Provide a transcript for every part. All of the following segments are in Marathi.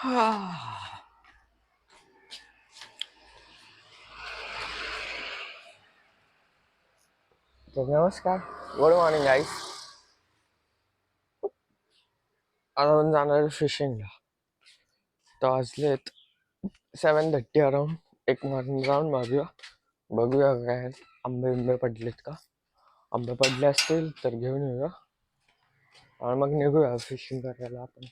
तर नमस्कार, गुड मॉर्निंग गाईस. आपण जाणार फिशिंगला. तर वाजलेत 7:30 अराउंड. एक मॉर्निंग जाऊन बघूया काय आंबे पडलेत का. आंबे पडले असतील तर घेऊन येऊया आणि मग निघूया फिशिंग करायला आपण.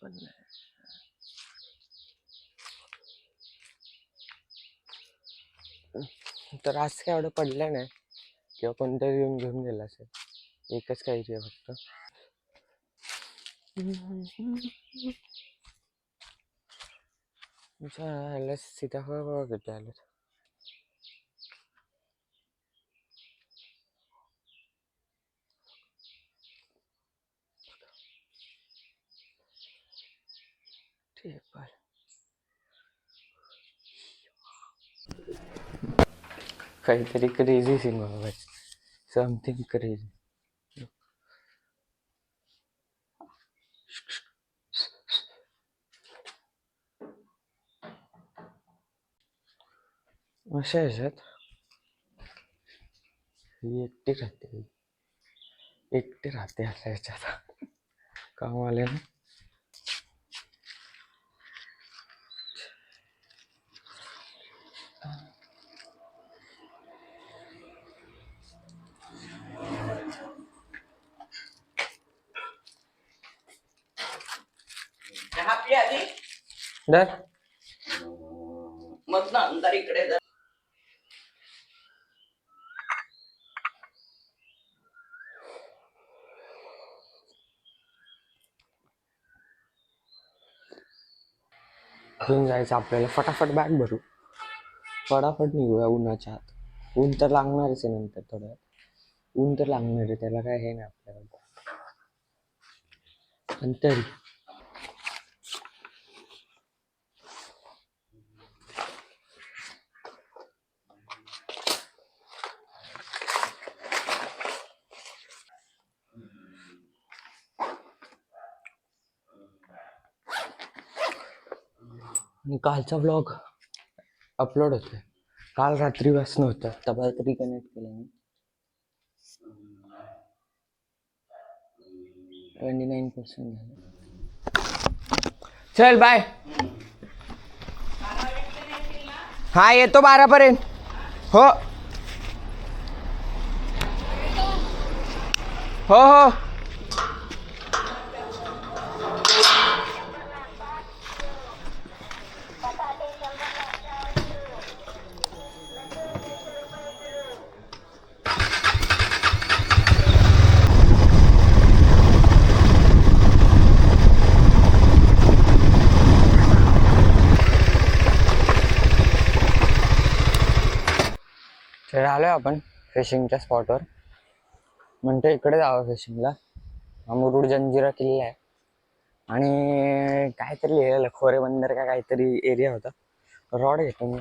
पण तर आज काय एवढं पडलं नाही किंवा कोणतरी येऊन घेऊन गेला असेल. एकच काही आहे फक्त. सीताफळ बघा किती आले. ठीक आहे. काहीतरी क्रेझी सीन बघा, समथिंग क्रेझी. अशा ह्याच्यात ही एकटी राहते अशा ह्याच्यात कामवाले ना. दर मग अंदर इकडे घेऊन जायचं आपल्याला. फटाफट बॅग भरू, फटाफट निघूया उन्हाच्या आत. ऊन तर लागणारच आहे नंतर थोड्या. ऊन तर लागणार आहे, त्याला काय हे नाही आपल्याला. आणि तरी कालचा व्लॉग अपलोड होतोय. काल रात्री वाजता होतं, तबा तरी कनेक्ट केलं मी. 29% झालं. चल बाय. हा येतो 12 पर्यंत. हो हो हो. तर आलोय आपण फिशिंगच्या स्पॉटवर. म्हणतो इकडे जावं फिशिंगला. हा मुरुड जंजिरा किल्ला आहे आणि काहीतरी लिहिलेलं खोरे बंदर का काहीतरी एरिया होता. रॉड घेतो मी.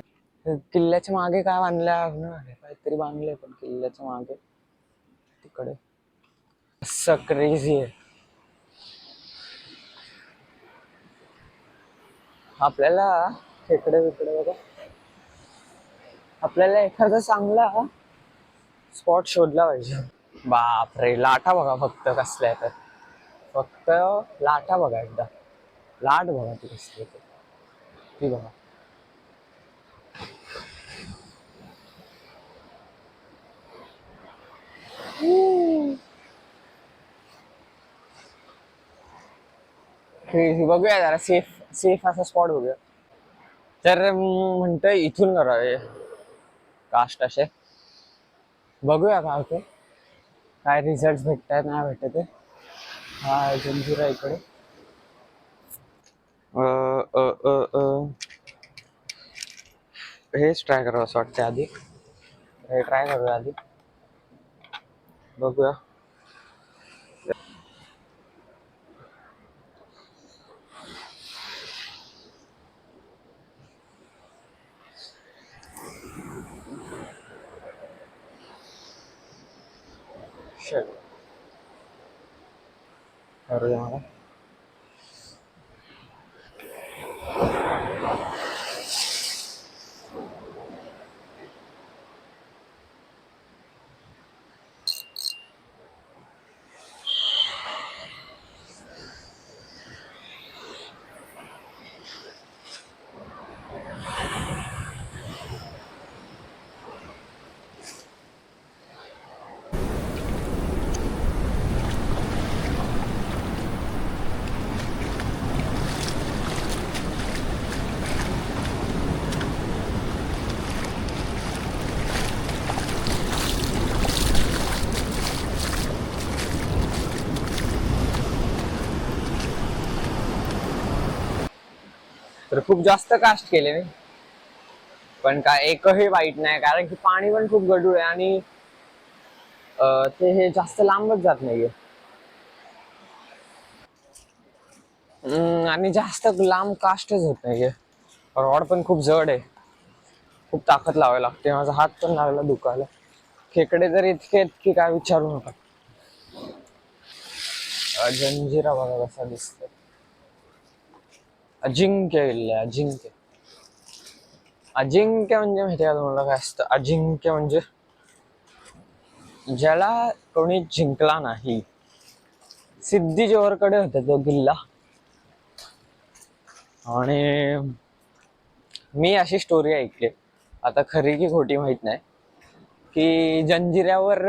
किल्ल्याच्या मागे काय बांधलं, काहीतरी बांधलंय पण किल्ल्याच्या मागे तिकडे. असं क्रेझी आहे. आपल्याला इकडे बघा, आपल्याला एखादा चांगला स्पॉट शोधला पाहिजे. बापरे, लाटा बघा फक्त कसल्या तर. फक्त लाटा बघा, एकदा लाट बघा ती कसली ती बघा. बघूया जरा सेफ असा स्पॉट बघूया. तर म्हणतोय इथून करावे कास्ट असे. बघूया काय होते, काय रिझल्ट भेटतात नाही भेटत आहे. हा जंजिरा इकडे. हेच ट्राय करावं असं वाटतं आधी. हे ट्राय करूया आधी, बघूया. करूया मला. तर खूप जास्त कास्ट केले मी, पण काय एकही वाईट नाही, कारण की पाणी पण खूप गढूळ आहे आणि ते हे जास्त लांबच जात नाहीये. आणि जास्त लांब कास्टच होत नाहीये. रॉड पण खूप जड आहे, खूप ताकद लावावी लागते. माझा हात पण लागला दुखायला. खेकडे तर इतके आहेत की काय विचारू नका. जंजिरा बघा कसा दिसतोय. अजिंक्य किल्ला, अजिंक्य. अजिंक्य म्हणजे माहिती का तुम्हाला काय असतं? अजिंक्य म्हणजे ज्याला कोणी जिंकला नाही. सिद्धी जोहरकडे होता तो किल्ला. आणि मी अशी स्टोरी ऐकली, आता खरी की खोटी माहित नाही, की जंजिऱ्यावर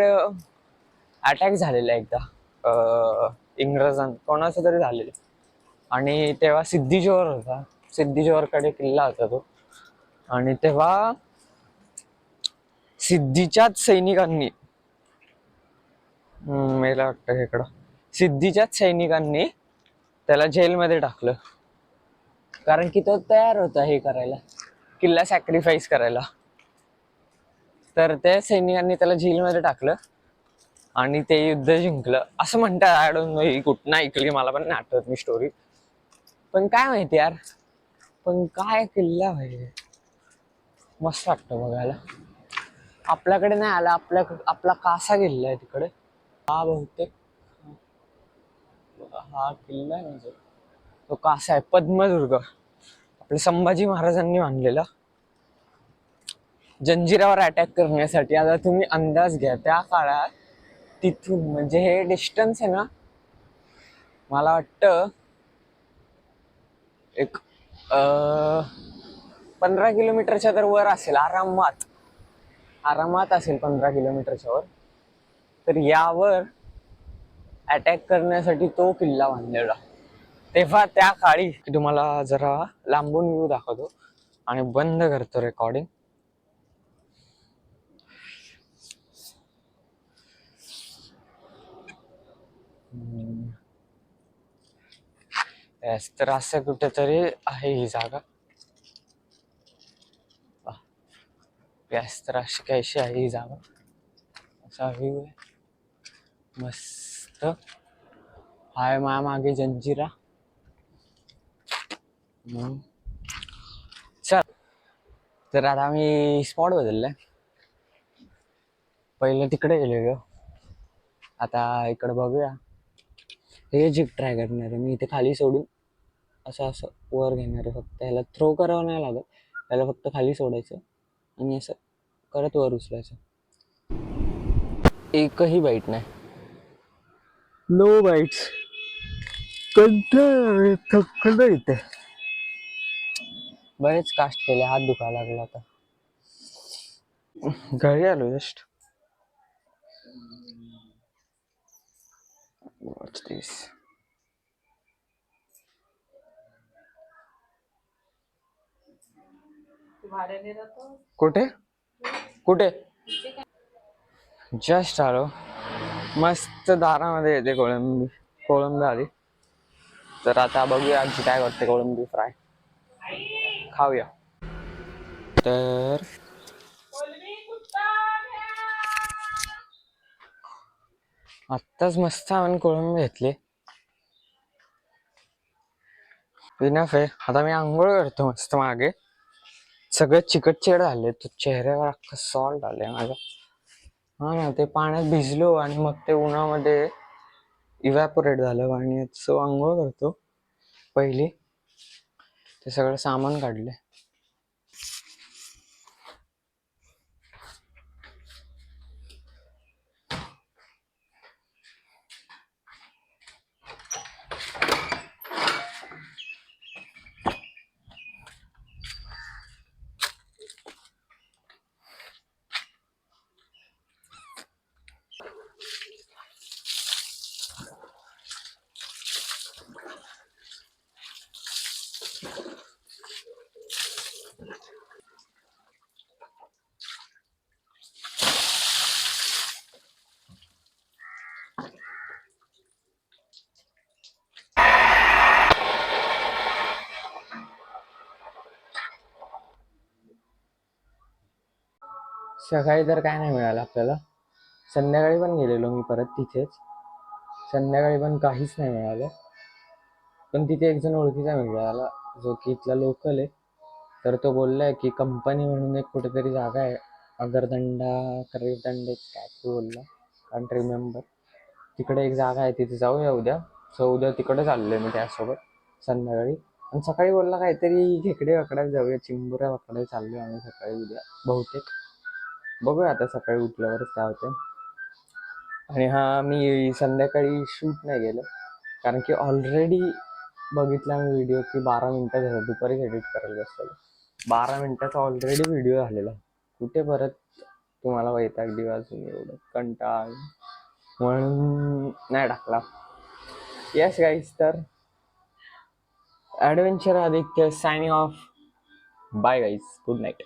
अटॅक झालेला एकदा इंग्रजां कोणाचं तरी झालेलं. आणि तेव्हा सिद्धी जोहर होता, सिद्धी जोहरकडे किल्ला होता तो. आणि तेव्हा सिद्धीच्याच सैनिकांनी मला वाटतं इकडं सिद्धीच्याच सैनिकांनी त्याला जेलमध्ये टाकलं, कारण की तो तयार होता हे करायला, किल्ला सॅक्रिफाईस करायला. तर त्या सैनिकांनी त्याला जेलमध्ये टाकलं आणि ते युद्ध जिंकलं असं म्हणतात. आय डोंट नो, ही कुठं ऐकली, मला पण नाही आठवत मी स्टोरी. पण काय माहिती यार, पण काय किल्ला भाई, मस्त वाटतं बघायला. आपल्याकडे नाही आला, आपला कासा किल्ला आहे तिकडे. हा बहुतेक हा किल्ला आहे म्हणजे तो कासा आहे. पद्मदुर्ग आपले संभाजी महाराजांनी बांधलेला जंजिरावर अटॅक करण्यासाठी. आता तुम्ही अंदाज घ्या, त्या काळात तिथून म्हणजे हे डिस्टन्स आहे ना, मला वाटतं एक 15 किलोमीटरच्या तर वर असेल, आरामात असेल 15 किलोमीटरच्या वर. तर यावर अटॅक करण्यासाठी तो किल्ला बांधलेला. तेव्हा त्या काळी तुम्हाला जरा लांबून व्ह्यू दाखवतो आणि बंद करतो रेकॉर्डिंग. तर असं कुठेतरी आहे ही जागा. तर अशी काहीशी आहे ही जागा. असा व्ह्यू आहे मस्त. हाय माझ्या मागे जंजिरा. चल, तर आता आम्ही स्पॉट बदललाय. पहिलं तिकडे गेलेलो, आता इकडे बघूया. हे जीप ट्राय करणार आहे मी. इथे खाली सोडून असं असं वर घेणार आहे. फक्त ह्याला थ्रो करावं नाही लागत, त्याला फक्त खाली सोडायचं आणि असं करत वर उचलायचं. एकही बाईट नाही, नो बाईट्स. थकलं इथे, बरेच कास्ट केले, हात दुखायला लागला. आता घरी आलो जस्ट. वॉच दिस. कुठे कुठे जस्ट आलो. मस्त दारामध्ये येते कोळंबी आली. तर आता बघूया आजी काय करते. कोळंबी फ्राय खाऊया. तर आत्ताच मस्त आपण कोळंबी घेतली. इनफ आहे. आता मी आंघोळ करतो मस्त. मागे सगळं चिकट झाले, तो चेहऱ्यावर अख्खा सॉल्ट आले माझ्या. हा ना, ते पाण्यात भिजलो आणि मग ते उन्हामध्ये इव्हॅपोरेट झालं आणि सो आंघोळ करतो पहिली. ते सगळं सामान काढले. सकाळी तर काय नाही मिळालं आपल्याला. संध्याकाळी पण गेलेलो मी परत तिथेच. संध्याकाळी पण काहीच नाही मिळालं. पण तिथे एक जण ओळखीचा मिळाला, जो की इथला लोकल आहे. तर तो बोललाय की कंपनी म्हणून एक कुठेतरी जागा आहे, अगरदंडा करदंडे काय ते बोलला, कांट रिमेंबर. तिकडे एक जागा आहे, तिथे जाऊया उद्या. सो उद्या तिकडे चाललोय मी त्यासोबत संध्याकाळी. आणि सकाळी बोलला काहीतरी खेकडे पकडायला जाऊया, चिंबुऱ्या पकडायला चाललोय आम्ही सकाळी उद्या बहुतेक. बघूया आता सकाळी उठल्यावरच काय होतं. आणि हा, मी संध्याकाळी शूट नाही गेलं कारण की ऑलरेडी बघितला मी व्हिडिओ की 12 मिनिटं झालं. दुपारीच एडिट करायला बसलेलो. 12 मिनिटाचा ऑलरेडी व्हिडिओ झालेला. कुठे परत तुम्हाला वैतागली वाजून एवढं कंटाळ, म्हणून नाही टाकला. येस गाईज, तर adventure Aditya signing off. Bye guys, good night.